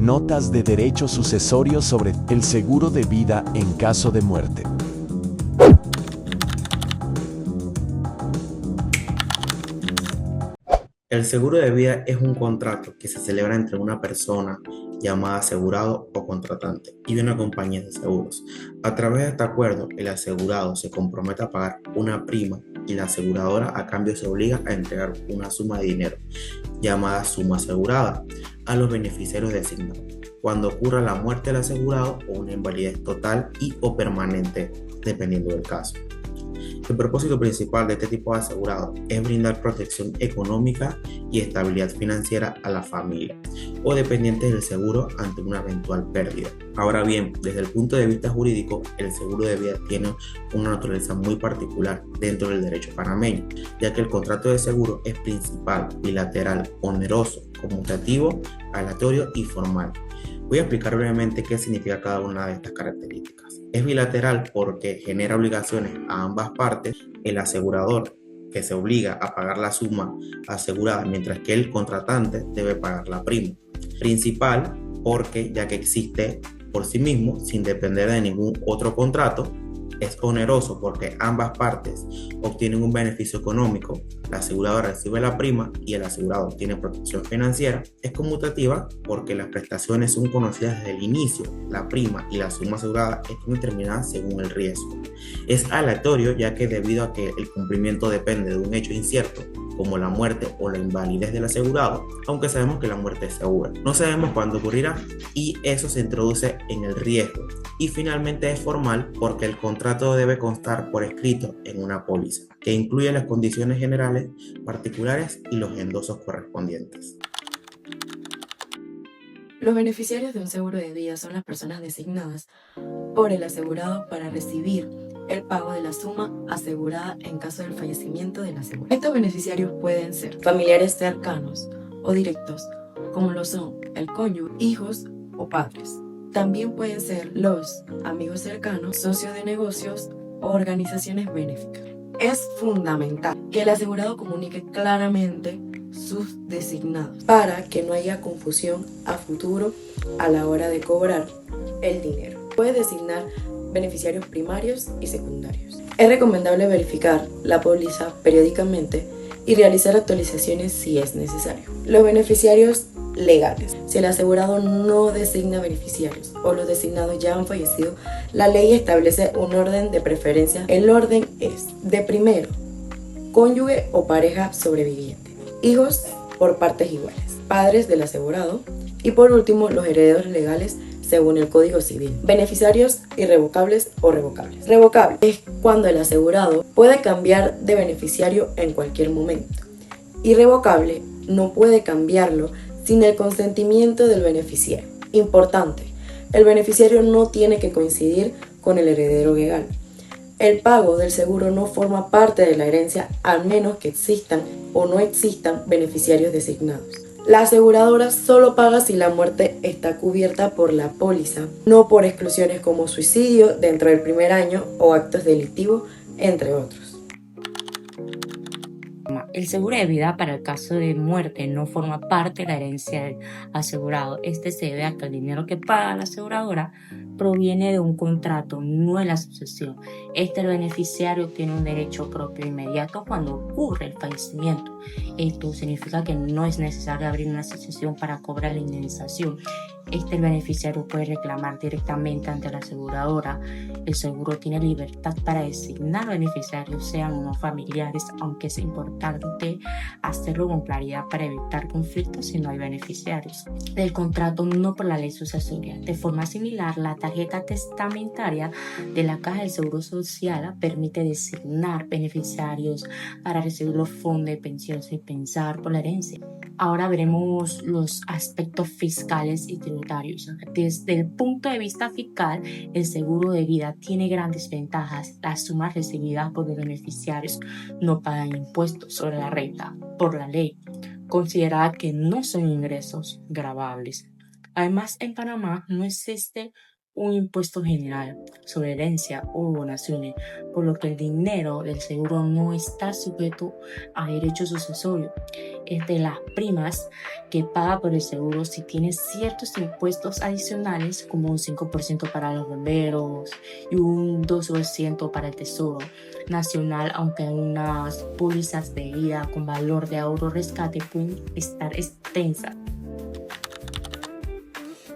Notas de derecho sucesorio sobre el seguro de vida en caso de muerte. El seguro de vida es un contrato que se celebra entre una persona llamada asegurado o contratante y una compañía de seguros. A través de este acuerdo, el asegurado se compromete a pagar una prima y la aseguradora a cambio se obliga a entregar una suma de dinero llamada suma asegurada a los beneficiarios designados cuando ocurra la muerte del asegurado o una invalidez total y o permanente, dependiendo del caso. El propósito principal de este tipo de asegurado es brindar protección económica y estabilidad financiera a la familia o dependientes del seguro ante una eventual pérdida. Ahora bien, desde el punto de vista jurídico, el seguro de vida tiene una naturaleza muy particular dentro del derecho panameño, ya que el contrato de seguro es principal, bilateral, oneroso, conmutativo, aleatorio y formal. Voy a explicar brevemente qué significa cada una de estas características. Es bilateral porque genera obligaciones a ambas partes, el asegurador que se obliga a pagar la suma asegurada, mientras que el contratante debe pagar la prima. Principal porque ya que existe por sí mismo sin depender de ningún otro contrato. Es oneroso porque ambas partes obtienen un beneficio económico, la aseguradora recibe la prima y el asegurado tiene protección financiera. Es conmutativa porque las prestaciones son conocidas desde el inicio, la prima y la suma asegurada están determinadas según el riesgo. Es aleatorio ya que debido a que el cumplimiento depende de un hecho incierto, como la muerte o la invalidez del asegurado, aunque sabemos que la muerte es segura. No sabemos cuándo ocurrirá y eso se introduce en el riesgo. Y finalmente es formal porque el contrato debe constar por escrito en una póliza, que incluye las condiciones generales, particulares y los endosos correspondientes. Los beneficiarios de un seguro de vida son las personas designadas por el asegurado para recibir el pago de la suma asegurada en caso del fallecimiento del asegurado. Estos beneficiarios pueden ser familiares cercanos o directos, como lo son el cónyuge, hijos o padres. También pueden ser los amigos cercanos, socios de negocios o organizaciones benéficas. Es fundamental que el asegurado comunique claramente sus designados para que no haya confusión a futuro a la hora de cobrar el dinero. Puede designar beneficiarios primarios y secundarios. Es recomendable verificar la póliza periódicamente y realizar actualizaciones si es necesario. Los beneficiarios legales. Si el asegurado no designa beneficiarios o los designados ya han fallecido, la ley establece un orden de preferencia. El orden es de primero, cónyuge o pareja sobreviviente, hijos por partes iguales, padres del asegurado y por último los herederos legales según el Código Civil. Beneficiarios irrevocables o revocables. Revocable es cuando el asegurado puede cambiar de beneficiario en cualquier momento. Irrevocable no puede cambiarlo sin el consentimiento del beneficiario. Importante, el beneficiario no tiene que coincidir con el heredero legal. El pago del seguro no forma parte de la herencia al menos que existan o no existan beneficiarios designados. La aseguradora solo paga si la muerte está cubierta por la póliza, no por exclusiones como suicidio dentro del primer año o actos delictivos, entre otros. El seguro de vida para el caso de muerte no forma parte de la herencia del asegurado. Este se debe a que el dinero que paga la aseguradora proviene de un contrato, no de la sucesión. El beneficiario tiene un derecho propio inmediato cuando ocurre el fallecimiento. Esto significa que no es necesario abrir una sucesión para cobrar la indemnización. El beneficiario puede reclamar directamente ante la aseguradora. El seguro tiene libertad para designar beneficiarios, sean o no familiares, aunque es importante hacerlo con claridad para evitar conflictos si no hay beneficiarios. El contrato no por la ley sucesoria. De forma similar, la tarjeta testamentaria de la Caja del Seguro Social permite designar beneficiarios para recibir los fondos de pensión sin pensar por la herencia. Ahora veremos los aspectos fiscales y tributarios. Desde el punto de vista fiscal, el seguro de vida tiene grandes ventajas. Las sumas recibidas por los beneficiarios no pagan impuestos sobre la renta por la ley, considerada que no son ingresos gravables. Además, en Panamá no existe un impuesto general sobre herencia o donaciones, por lo que el dinero del seguro no está sujeto a derechos sucesorios. es de las primas que paga por el seguro si tiene ciertos impuestos adicionales, como un 5% para los bomberos y un 2% para el Tesoro Nacional, aunque unas pólizas de vida con valor de ahorro rescate pueden estar extensas.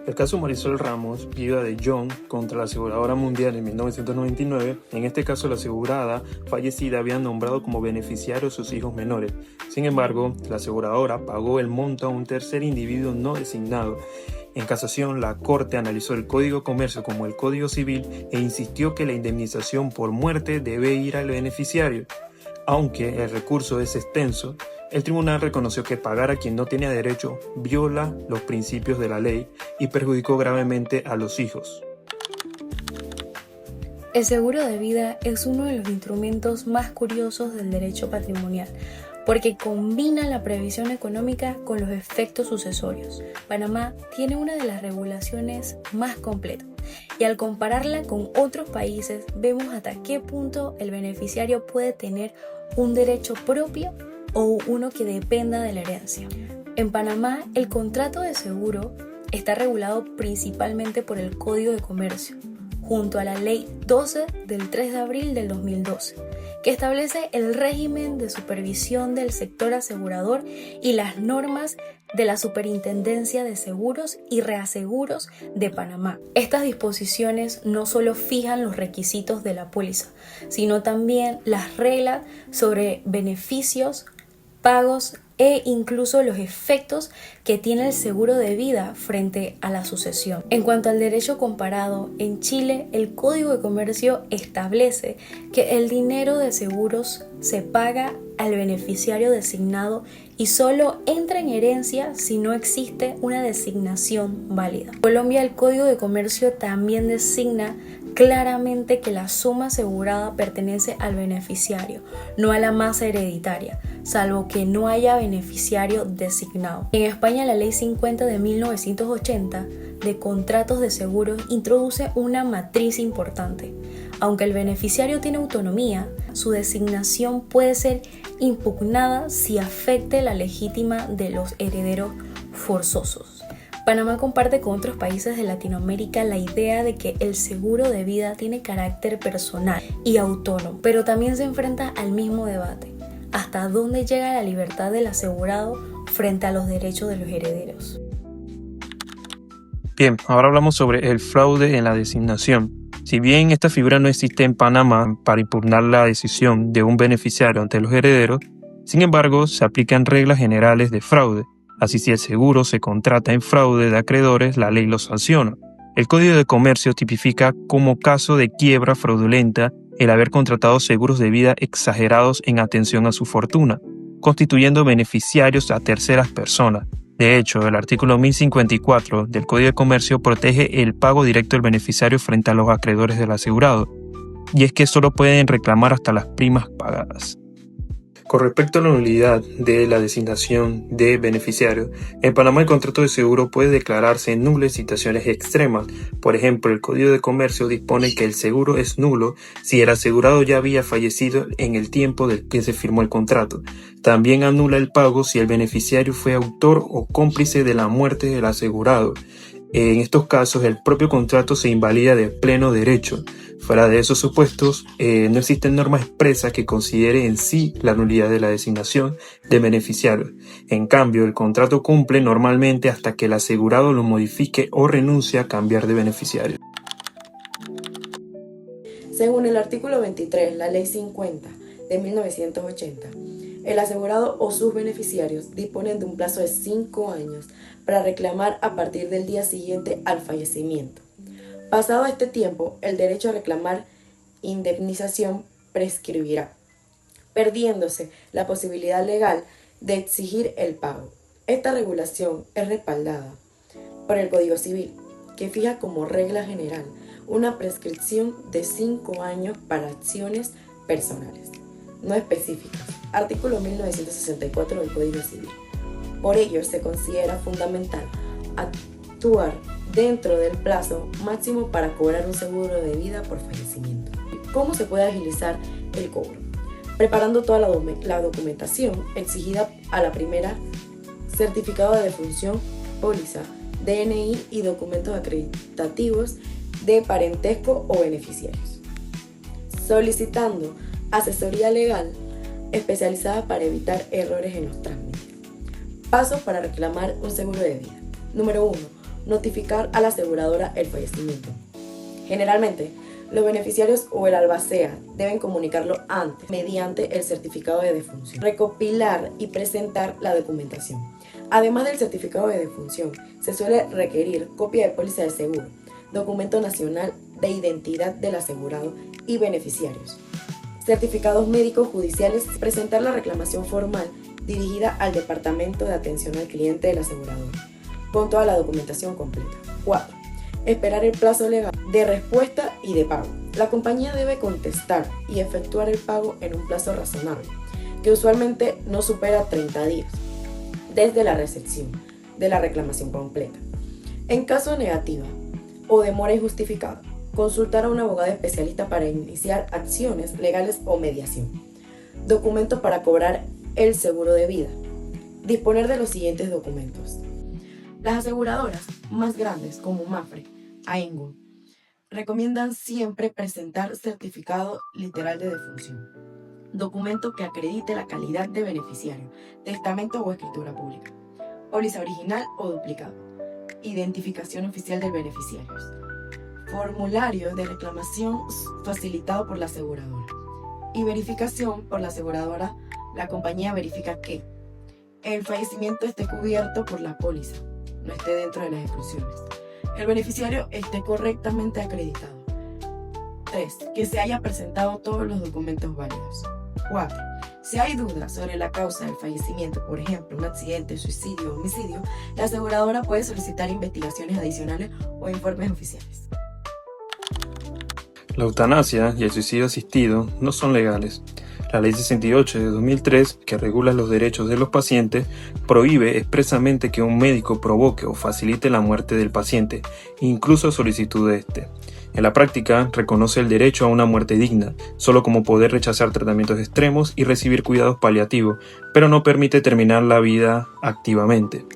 El caso Marisol Ramos, viuda de John, contra la aseguradora mundial en 1999, en este caso la asegurada fallecida había nombrado como beneficiario a sus hijos menores. Sin embargo, la aseguradora pagó el monto a un tercer individuo no designado. En casación, la Corte analizó el Código de Comercio como el Código Civil e insistió que la indemnización por muerte debe ir al beneficiario. Aunque el recurso es extenso, el tribunal reconoció que pagar a quien no tenía derecho viola los principios de la ley y perjudicó gravemente a los hijos. El seguro de vida es uno de los instrumentos más curiosos del derecho patrimonial, porque combina la previsión económica con los efectos sucesorios. Panamá tiene una de las regulaciones más completas y al compararla con otros países vemos hasta qué punto el beneficiario puede tener un derecho propio o uno que dependa de la herencia. En Panamá, el contrato de seguro está regulado principalmente por el Código de Comercio, junto a la Ley 12 del 3 de abril del 2012, que establece el régimen de supervisión del sector asegurador y las normas de la Superintendencia de Seguros y Reaseguros de Panamá. Estas disposiciones no solo fijan los requisitos de la póliza, sino también las reglas sobre beneficios, pagos e incluso los efectos que tiene el seguro de vida frente a la sucesión. En cuanto al derecho comparado, en Chile el Código de Comercio establece que el dinero de seguros se paga al beneficiario designado y solo entra en herencia si no existe una designación válida. En Colombia el Código de Comercio también designa claramente que la suma asegurada pertenece al beneficiario, no a la masa hereditaria, salvo que no haya beneficiario designado. En España la Ley 50 de 1980 de contratos de seguros introduce una matriz importante. Aunque el beneficiario tiene autonomía, su designación puede ser impugnada si afecte la legítima de los herederos forzosos. Panamá comparte con otros países de Latinoamérica la idea de que el seguro de vida tiene carácter personal y autónomo, pero también se enfrenta al mismo debate: ¿hasta dónde llega la libertad del asegurado frente a los derechos de los herederos? Bien, ahora hablamos sobre el fraude en la designación. Si bien esta figura no existe en Panamá para impugnar la decisión de un beneficiario ante los herederos, sin embargo, se aplican reglas generales de fraude. Así, si el seguro se contrata en fraude de acreedores, la ley lo sanciona. El Código de Comercio tipifica como caso de quiebra fraudulenta el haber contratado seguros de vida exagerados en atención a su fortuna, constituyendo beneficiarios a terceras personas. De hecho, el artículo 1054 del Código de Comercio protege el pago directo del beneficiario frente a los acreedores del asegurado, y es que solo pueden reclamar hasta las primas pagadas. Con respecto a la nulidad de la designación de beneficiario, en Panamá el contrato de seguro puede declararse nulo en situaciones extremas. Por ejemplo, el Código de Comercio dispone que el seguro es nulo si el asegurado ya había fallecido en el tiempo del que se firmó el contrato. También anula el pago si el beneficiario fue autor o cómplice de la muerte del asegurado. En estos casos, el propio contrato se invalida de pleno derecho. Fuera de esos supuestos, no existen normas expresas que considere en sí la nulidad de la designación de beneficiario. En cambio, el contrato cumple normalmente hasta que el asegurado lo modifique o renuncie a cambiar de beneficiario. Según el artículo 23, la Ley 50 de 1980, el asegurado o sus beneficiarios disponen de un plazo de 5 años para reclamar a partir del día siguiente al fallecimiento. Pasado este tiempo, el derecho a reclamar indemnización prescribirá, perdiéndose la posibilidad legal de exigir el pago. Esta regulación es respaldada por el Código Civil, que fija como regla general una prescripción de 5 años para acciones personales no específicas. Artículo 1964 del Código Civil. Por ello, se considera fundamental actuar dentro del plazo máximo para cobrar un seguro de vida por fallecimiento. ¿Cómo se puede agilizar el cobro? preparando toda la documentación exigida a la primera: certificado de defunción, póliza, DNI y documentos acreditativos de parentesco o beneficiarios. Solicitando asesoría legal especializada para evitar errores en los trámites. Pasos para reclamar un seguro de vida. Número 1. Notificar a la aseguradora el fallecimiento. Generalmente, los beneficiarios o el albacea deben comunicarlo antes mediante el certificado de defunción. Recopilar y presentar la documentación. Además del certificado de defunción, se suele requerir copia de póliza de seguro, documento nacional de identidad del asegurado y beneficiarios, certificados médicos judiciales, presentar la reclamación formal dirigida al Departamento de Atención al Cliente del asegurador, con toda la documentación completa. 4. Esperar el plazo legal de respuesta y de pago. La compañía debe contestar y efectuar el pago en un plazo razonable, que usualmente no supera 30 días, desde la recepción de la reclamación completa. En caso negativa o demora injustificada, consultar a un abogado especialista para iniciar acciones legales o mediación. Documento para cobrar el seguro de vida. Disponer de los siguientes documentos. Las aseguradoras más grandes como Mapfre, Aengu, recomiendan siempre presentar certificado literal de defunción, documento que acredite la calidad de beneficiario, testamento o escritura pública, póliza original o duplicado, identificación oficial del beneficiario, formulario de reclamación facilitado por la aseguradora y verificación por la aseguradora. La compañía verifica que el fallecimiento esté cubierto por la póliza, no esté dentro de las exclusiones, el beneficiario esté correctamente acreditado. 3. Que se haya presentado todos los documentos válidos. 4. Si hay dudas sobre la causa del fallecimiento, por ejemplo, un accidente, suicidio o homicidio, la aseguradora puede solicitar investigaciones adicionales o informes oficiales. La eutanasia y el suicidio asistido no son legales. La Ley 68 de 2003, que regula los derechos de los pacientes, prohíbe expresamente que un médico provoque o facilite la muerte del paciente, incluso a solicitud de este. En la práctica, reconoce el derecho a una muerte digna, solo como poder rechazar tratamientos extremos y recibir cuidados paliativos, pero no permite terminar la vida activamente.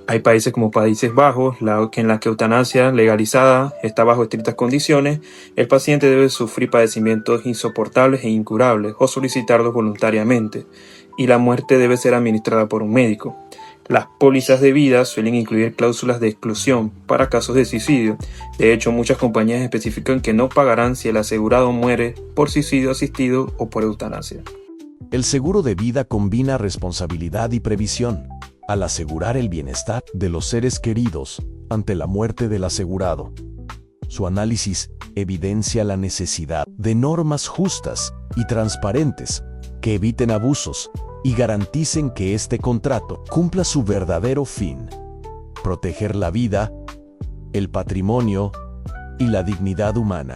Hay países como Países Bajos, en la que eutanasia legalizada está bajo estrictas condiciones. El paciente debe sufrir padecimientos insoportables e incurables o solicitarlos voluntariamente, y la muerte debe ser administrada por un médico. Las pólizas de vida suelen incluir cláusulas de exclusión para casos de suicidio. De hecho, muchas compañías especifican que no pagarán si el asegurado muere por suicidio asistido o por eutanasia. El seguro de vida combina responsabilidad y previsión, al asegurar el bienestar de los seres queridos ante la muerte del asegurado. Su análisis evidencia la necesidad de normas justas y transparentes que eviten abusos y garanticen que este contrato cumpla su verdadero fin: proteger la vida, el patrimonio y la dignidad humana.